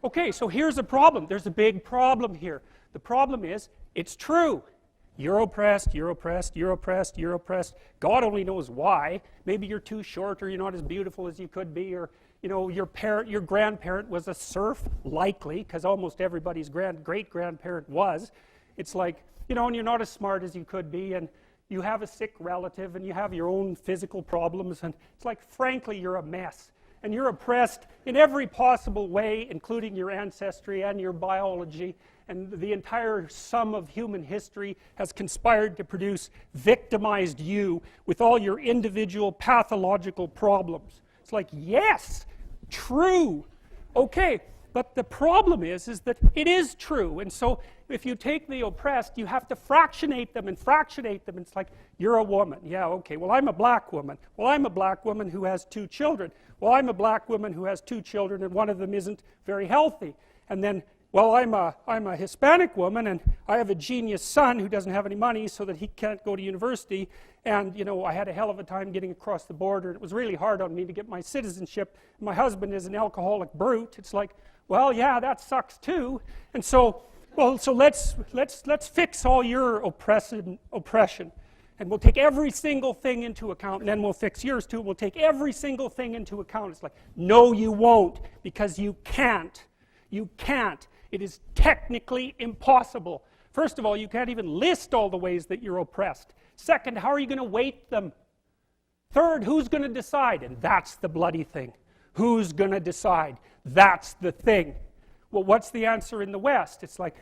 Okay, so here's a problem. There's a big problem here. The problem is, it's true. You're oppressed, you're oppressed, you're oppressed, you're oppressed. God only knows why. Maybe you're too short, or you're not as beautiful as you could be, or you know, your grandparent was a serf, likely, because almost everybody's great-grandparent was. It's like, you know, and you're not as smart as you could be, and you have a sick relative, and you have your own physical problems, and it's like, frankly, you're a mess. And you're oppressed in every possible way, including your ancestry and your biology, and the entire sum of human history has conspired to produce victimized you with all your individual pathological problems. It's like, yes, true. Okay, but the problem is that it is true. And so if you take the oppressed, you have to fractionate them and fractionate them. It's like, you're a woman. Yeah, okay, well, I'm a black woman. Well, I'm a black woman who has 2 children. Well, I'm a black woman who has 2 children, and one of them isn't very healthy. And then, well, I'm a Hispanic woman, and I have a genius son who doesn't have any money so that he can't go to university. And, you know, I had a hell of a time getting across the border, and it was really hard on me to get my citizenship. My husband is an alcoholic brute. It's like, well, yeah, that sucks too. And so, well, so let's fix all your oppression. And we'll take every single thing into account, and then we'll fix yours too. We'll take every single thing into account. It's like, no, you won't, because you can't. You can't. It is technically impossible. First of all, you can't even list all the ways that you're oppressed. Second, how are you going to weight them? Third, who's going to decide? And that's the bloody thing. Who's going to decide? That's the thing. Well, what's the answer in the West? It's like,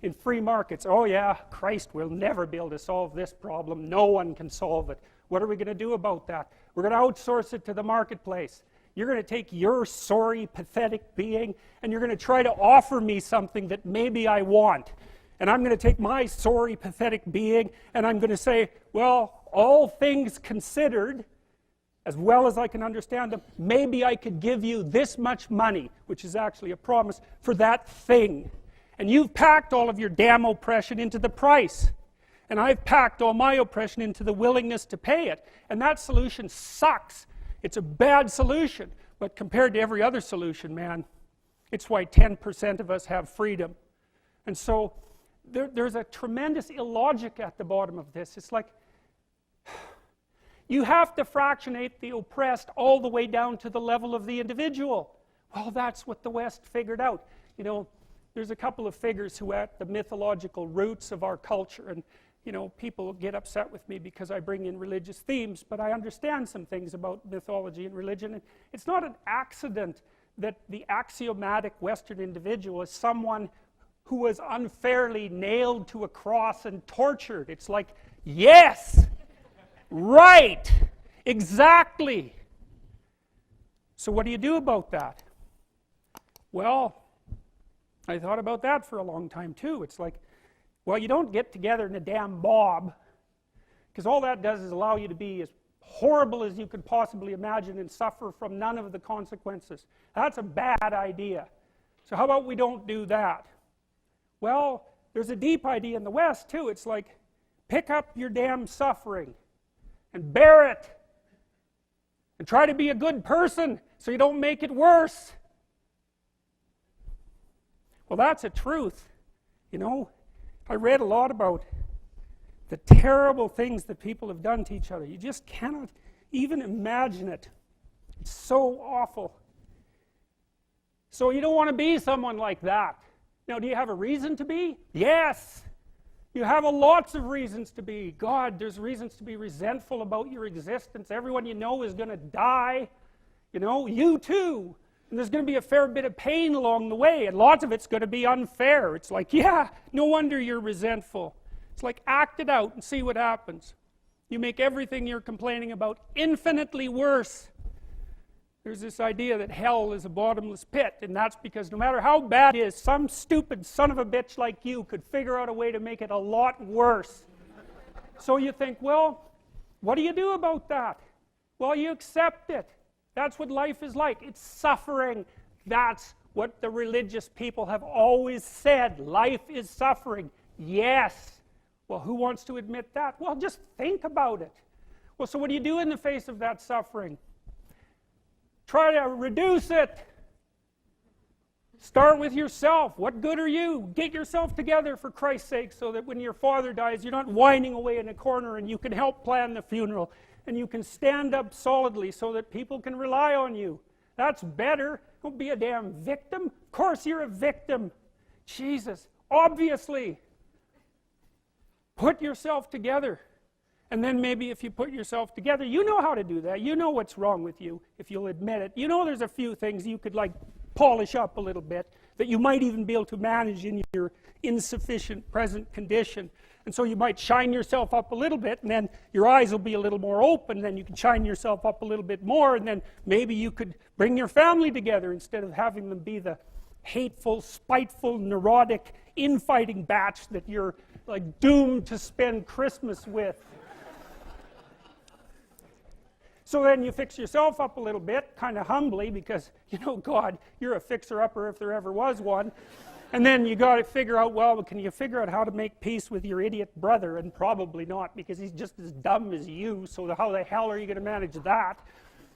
in free markets, oh yeah, Christ will never be able to solve this problem. No one can solve it. What are we going to do about that? We're going to outsource it to the marketplace. You're going to take your sorry, pathetic being, and you're going to try to offer me something that maybe I want. And I'm going to take my sorry, pathetic being, and I'm going to say, well, all things considered, as well as I can understand them, maybe I could give you this much money, which is actually a promise, for that thing. And you've packed all of your damn oppression into the price. And I've packed all my oppression into the willingness to pay it. And that solution sucks. It's a bad solution. But compared to every other solution, man, it's why 10% of us have freedom. And so there's a tremendous illogic at the bottom of this. It's like, you have to fractionate the oppressed all the way down to the level of the individual. Well, that's what the West figured out. You know, there's a couple of figures who are at the mythological roots of our culture, and you know, people get upset with me because I bring in religious themes, but I understand some things about mythology and religion. And it's not an accident that the axiomatic Western individual is someone who was unfairly nailed to a cross and tortured. It's like, yes, right, exactly. So what do you do about that? Well, I thought about that for a long time too. It's like, well, you don't get together in a damn mob, because all that does is allow you to be as horrible as you could possibly imagine and suffer from none of the consequences. That's a bad idea. So how about we don't do that? Well, there's a deep idea in the West too. It's like, pick up your damn suffering and bear it and try to be a good person so you don't make it worse. Well, that's a truth. You know, I read a lot about the terrible things that people have done to each other. You just cannot even imagine it. It's so awful. So you don't want to be someone like that. Now, do you have a reason to be? Yes. You have lots of reasons to be. God, there's reasons to be resentful about your existence. Everyone you know is going to die. You know, you too. And there's going to be a fair bit of pain along the way, and lots of it's going to be unfair. It's like, yeah, no wonder you're resentful. It's like, act it out and see what happens. You make everything you're complaining about infinitely worse. There's this idea that hell is a bottomless pit, and that's because no matter how bad it is, some stupid son of a bitch like you could figure out a way to make it a lot worse. So you think, well, what do you do about that? Well, you accept it. That's what life is like. It's suffering. That's what the religious people have always said. Life is suffering. Yes. Well, who wants to admit that? Well, just think about it. Well, so what do you do in the face of that suffering? Try to reduce it. Start with yourself. What good are you? Get yourself together for Christ's sake, so that when your father dies, you're not whining away in a corner, and you can help plan the funeral, and you can stand up solidly so that people can rely on you. That's better. Don't be a damn victim. Of course you're a victim. Jesus, obviously. Put yourself together. And then maybe if you put yourself together, you know how to do that. You know what's wrong with you, if you'll admit it. You know there's a few things you could like polish up a little bit, that you might even be able to manage in your insufficient present condition. And so you might shine yourself up a little bit, and then your eyes will be a little more open, then you can shine yourself up a little bit more, and then maybe you could bring your family together instead of having them be the hateful, spiteful, neurotic, infighting batch that you're like doomed to spend Christmas with. So then you fix yourself up a little bit, kind of humbly, because, you know, God, you're a fixer-upper if there ever was one. And then you got to figure out, well, can you figure out how to make peace with your idiot brother? And probably not, because he's just as dumb as you, so how the hell are you going to manage that?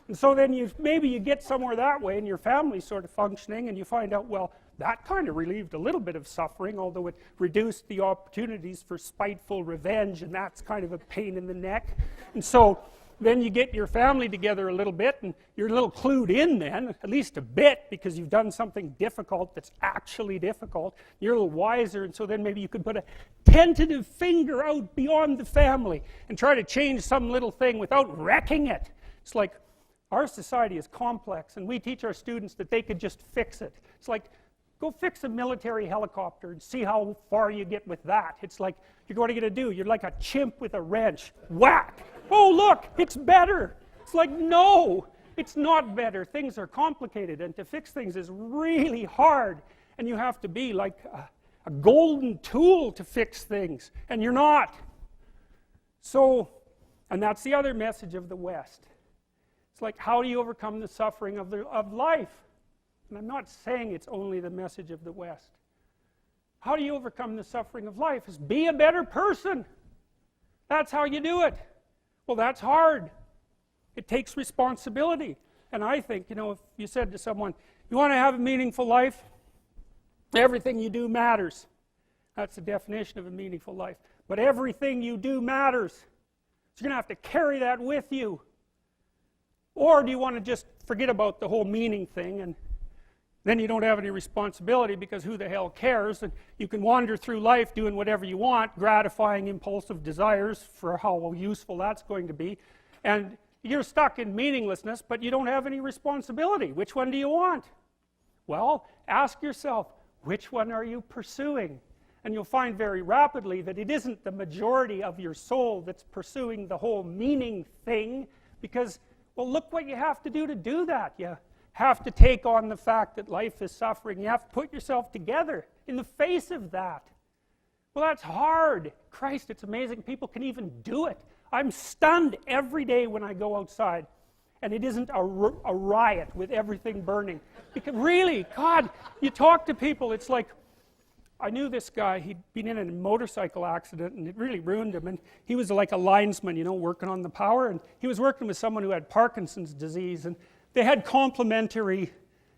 And so then maybe you get somewhere that way, and your family's sort of functioning, and you find out, well, that kind of relieved a little bit of suffering, although it reduced the opportunities for spiteful revenge, and that's kind of a pain in the neck. And so then you get your family together a little bit, and you're a little clued in then, at least a bit, because you've done something difficult that's actually difficult. You're a little wiser, and so then maybe you could put a tentative finger out beyond the family and try to change some little thing without wrecking it. It's like, our society is complex, and we teach our students that they could just fix it. It's like, go fix a military helicopter and see how far you get with that. It's like, what are you going to do? You're like a chimp with a wrench. Whack! Oh, look, it's better. It's like, no, it's not better. Things are complicated, and to fix things is really hard, and you have to be like a golden tool to fix things, and you're not. So, and that's the other message of the West. It's like, how do you overcome the suffering of life? And I'm not saying it's only the message of the West. How do you overcome the suffering of life? Is be a better person. That's how you do it. Well, that's hard. It takes responsibility. And I think, you know, if you said to someone, you want to have a meaningful life? Everything you do matters. That's the definition of a meaningful life. But everything you do matters. So you're going to have to carry that with you. Or do you want to just forget about the whole meaning thing, and then you don't have any responsibility, because who the hell cares, and you can wander through life doing whatever you want, gratifying impulsive desires for how useful that's going to be, and you're stuck in meaninglessness, but you don't have any responsibility. Which one do you want? Well, ask yourself, which one are you pursuing? And you'll find very rapidly that it isn't the majority of your soul that's pursuing the whole meaning thing, because, well, look what you have to do that. You have to take on the fact that life is suffering. You have to put yourself together in the face of that. Well, that's hard. Christ, it's amazing people can even do it. I'm stunned every day when I go outside, and it isn't a riot with everything burning. Because really, God, you talk to people, it's like, I knew this guy, he'd been in a motorcycle accident, and it really ruined him, and he was like a linesman, you know, working on the power, and he was working with someone who had Parkinson's disease, and they had complementary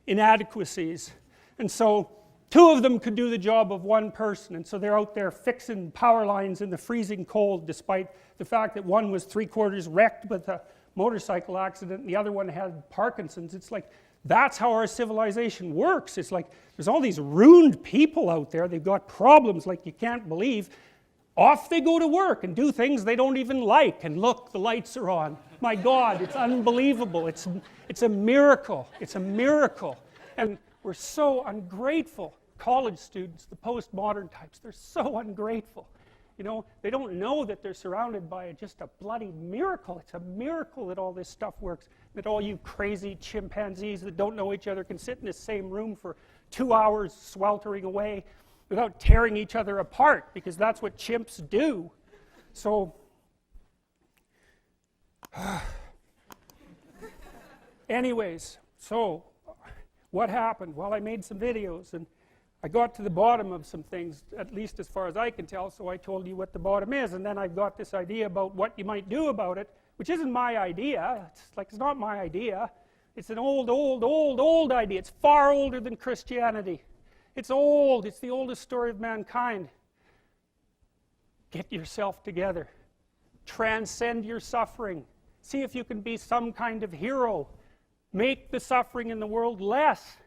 inadequacies, and so two of them could do the job of one person, and so they're out there fixing power lines in the freezing cold, despite the fact that one was 3/4 wrecked with a motorcycle accident and the other one had Parkinson's. It's like, that's how our civilization works. It's like, there's all these ruined people out there, they've got problems like you can't believe. Off they go to work and do things they don't even like, and look, the lights are on. My God, it's unbelievable. It's a miracle. It's a miracle. And we're so ungrateful. College students, the postmodern types, they're so ungrateful. You know, they don't know that they're surrounded by just a bloody miracle. It's a miracle that all this stuff works, that all you crazy chimpanzees that don't know each other can sit in the same room for 2 hours sweltering away without tearing each other apart, because that's what chimps do. So, anyways, so what happened? Well, I made some videos, and I got to the bottom of some things, at least as far as I can tell, so I told you what the bottom is, and then I got this idea about what you might do about it, which isn't my idea. It's like, it's not my idea. It's an old idea. It's far older than Christianity. It's old. It's the oldest story of mankind. Get yourself together. Transcend your suffering. See if you can be some kind of hero. Make the suffering in the world less.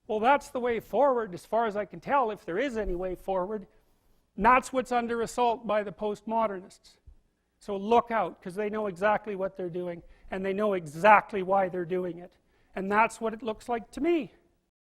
Well, that's the way forward, as far as I can tell, if there is any way forward. And that's what's under assault by the postmodernists. So look out, because they know exactly what they're doing, and they know exactly why they're doing it. And that's what it looks like to me.